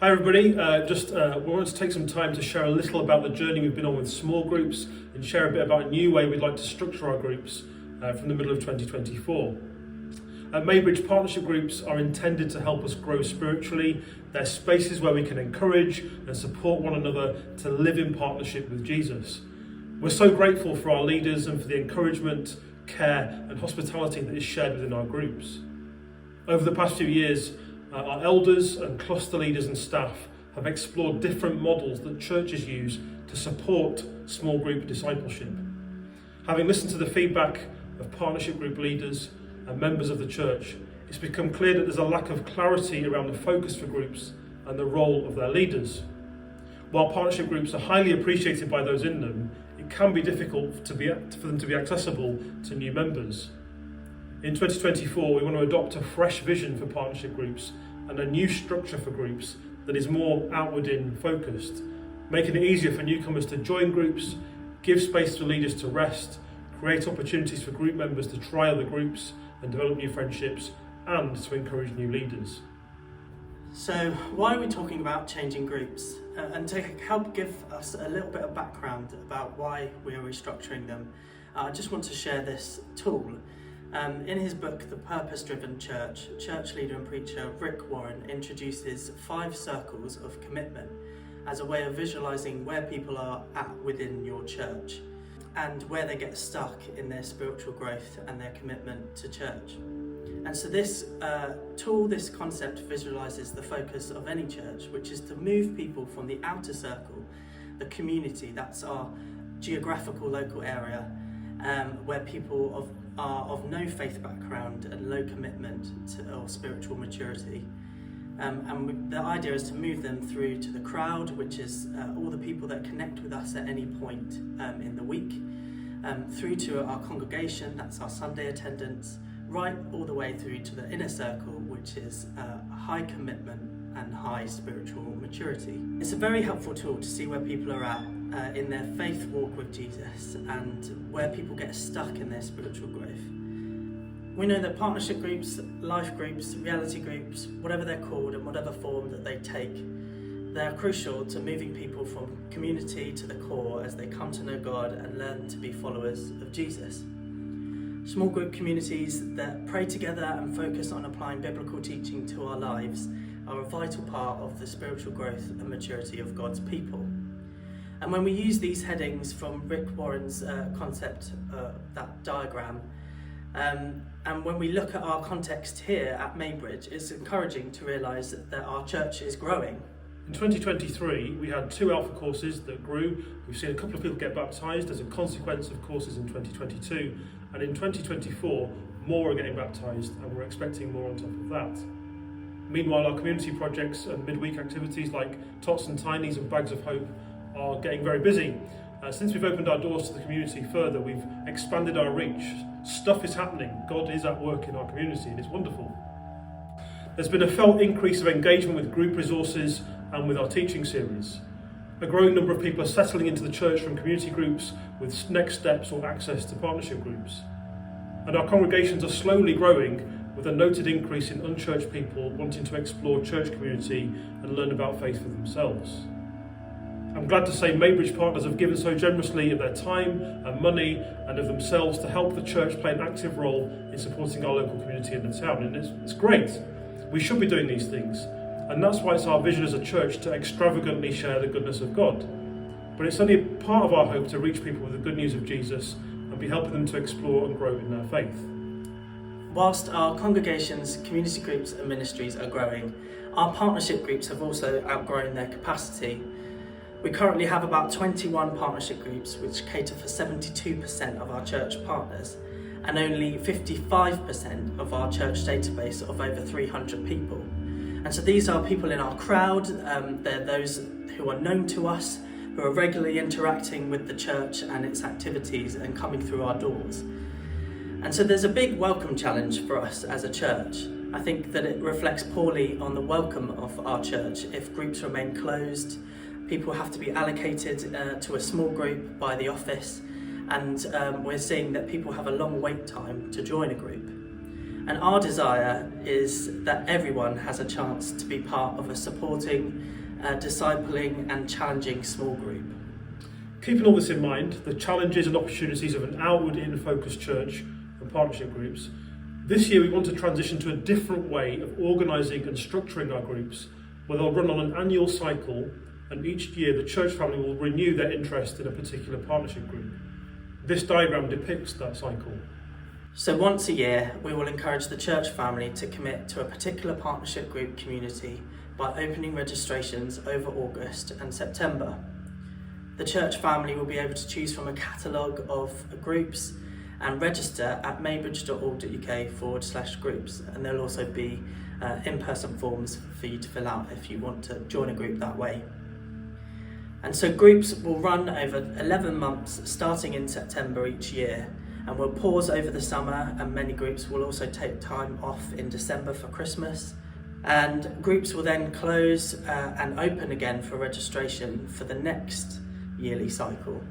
Hi everybody, we wanted to take some time to share a little about the journey we've been on with small groups and share a bit about a new way we'd like to structure our groups from the middle of 2024. At Maybridge, partnership groups are intended to help us grow spiritually. They're spaces where we can encourage and support one another to live in partnership with Jesus. We're so grateful for our leaders and for the encouragement, care and hospitality that is shared within our groups. Over the past few years, our elders and cluster leaders and staff have explored different models that churches use to support small group discipleship. Having listened to the feedback of partnership group leaders and members of the church, it's become clear that there's a lack of clarity around the focus for groups and the role of their leaders. While partnership groups are highly appreciated by those in them, it can be difficult for them to be accessible to new members. In 2024, we want to adopt a fresh vision for partnership groups and a new structure for groups that is more outward-in focused, making it easier for newcomers to join groups, give space for leaders to rest, create opportunities for group members to try other groups and develop new friendships, and to encourage new leaders. So why are we talking about changing groups? And to help give us a little bit of background about why we are restructuring them, I just want to share this tool. In his book, The Purpose-Driven Church, church leader and preacher Rick Warren introduces 5 circles of commitment as a way of visualising where people are at within your church and where they get stuck in their spiritual growth and their commitment to church. And so this tool, this concept visualises the focus of any church, which is to move people from the outer circle, the community, that's our geographical local area, where people are of no faith background and low commitment or spiritual maturity. And the idea is to move them through to the crowd, which is all the people that connect with us at any point in the week, through to our congregation, that's our Sunday attendance, right all the way through to the inner circle, which is high commitment and high spiritual maturity. It's a very helpful tool to see where people are at in their faith walk with Jesus and where people get stuck in their spiritual growth. We know that partnership groups, life groups, reality groups, whatever they're called and whatever form that they take, they're crucial to moving people from community to the core as they come to know God and learn to be followers of Jesus. Small group communities that pray together and focus on applying biblical teaching to our lives are a vital part of the spiritual growth and maturity of God's people. And when we use these headings from Rick Warren's concept, that diagram, and when we look at our context here at Maybridge, it's encouraging to realise that our church is growing. In 2023, we had 2 Alpha courses that grew. We've seen a couple of people get baptised as a consequence of courses in 2022. And in 2024, more are getting baptised, and we're expecting more on top of that. Meanwhile, our community projects and midweek activities like Tots and Tinies and Bags of Hope are getting very busy. Since we've opened our doors to the community further, we've expanded our reach. Stuff is happening. God is at work in our community, and it's wonderful. There's been a felt increase of engagement with group resources and with our teaching series. A growing number of people are settling into the church from community groups with next steps or access to partnership groups. And our congregations are slowly growing, with a noted increase in unchurched people wanting to explore church community and learn about faith for themselves. I'm glad to say Maybridge partners have given so generously of their time and money and of themselves to help the church play an active role in supporting our local community in the town, and it's great. We should be doing these things, and that's why it's our vision as a church to extravagantly share the goodness of God. But it's only part of our hope to reach people with the good news of Jesus and be helping them to explore and grow in their faith. Whilst our congregations, community groups and ministries are growing, our partnership groups have also outgrown their capacity. We currently have about 21 partnership groups which cater for 72% of our church partners and only 55% of our church database of over 300 people. And so these are people in our crowd, they're those who are known to us, who are regularly interacting with the church and its activities and coming through our doors. And so there's a big welcome challenge for us as a church. I think that it reflects poorly on the welcome of our church if groups remain closed. People have to be allocated to a small group by the office, and we're seeing that people have a long wait time to join a group. And our desire is that everyone has a chance to be part of a supporting, discipling and challenging small group. Keeping all this in mind, the challenges and opportunities of an outward-in focused church and partnership groups, this year we want to transition to a different way of organising and structuring our groups, where they'll run on an annual cycle, and each year the church family will renew their interest in a particular partnership group. This diagram depicts that cycle. So once a year, we will encourage the church family to commit to a particular partnership group community by opening registrations over August and September. The church family will be able to choose from a catalogue of groups and register at maybridge.org.uk/groups, and there'll also be in-person forms for you to fill out if you want to join a group that way. And so groups will run over 11 months starting in September each year, and we'll pause over the summer, and many groups will also take time off in December for Christmas. And groups will then close and open again for registration for the next yearly cycle.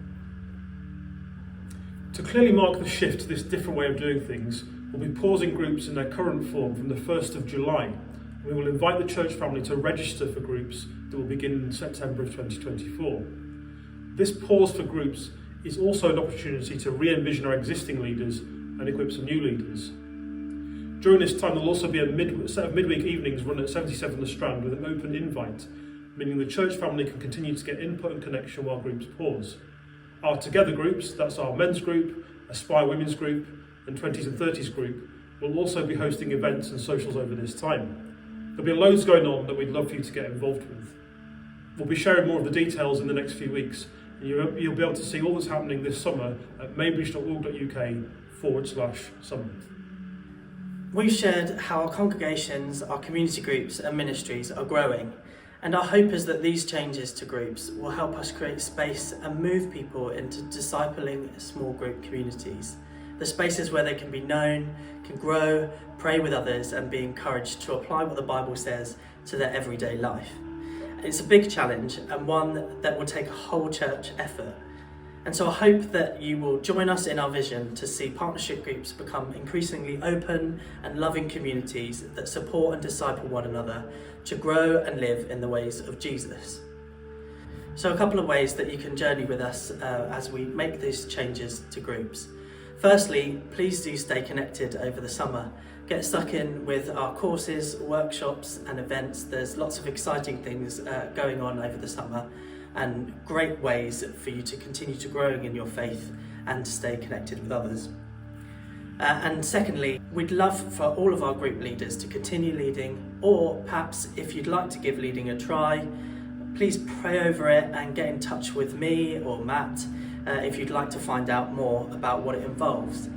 To clearly mark the shift to this different way of doing things, we'll be pausing groups in their current form from the 1st of July. We will invite the church family to register for groups that will begin in September of 2024. This pause for groups is also an opportunity to re-envision our existing leaders and equip some new leaders. During this time, there'll also be a set of midweek evenings run at 77 The Strand with an open invite, meaning the church family can continue to get input and connection while groups pause. Our Together groups, that's our men's group, Aspire women's group, and 20s and 30s group, will also be hosting events and socials over this time. There'll be loads going on that we'd love for you to get involved with. We'll be sharing more of the details in the next few weeks, and you'll be able to see all that's happening this summer at maybridge.org.uk/summer. We've shared how our congregations, our community groups and ministries are growing, and our hope is that these changes to groups will help us create space and move people into discipling small group communities, the spaces where they can be known, can grow, pray with others and be encouraged to apply what the Bible says to their everyday life. It's a big challenge and one that will take a whole church effort. And so I hope that you will join us in our vision to see partnership groups become increasingly open and loving communities that support and disciple one another to grow and live in the ways of Jesus. So a couple of ways that you can journey with us as we make these changes to groups. Firstly, please do stay connected over the summer. Get stuck in with our courses, workshops and events. There's lots of exciting things going on over the summer and great ways for you to continue to growing in your faith and to stay connected with others. And secondly, we'd love for all of our group leaders to continue leading, or perhaps if you'd like to give leading a try, please pray over it and get in touch with me or Matt if you'd like to find out more about what it involves.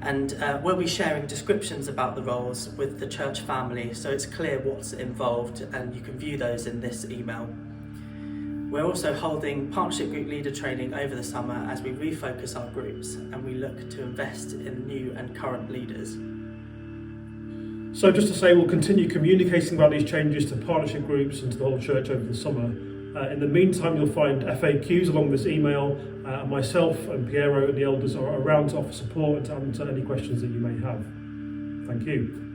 And we'll be sharing descriptions about the roles with the church family so it's clear what's involved, and you can view those in this email. We're also holding partnership group leader training over the summer as we refocus our groups and we look to invest in new and current leaders. So just to say, we'll continue communicating about these changes to partnership groups and to the whole church over the summer. In the meantime, you'll find FAQs along this email. Myself and Piero and the elders are around to offer support and to answer any questions that you may have. Thank you.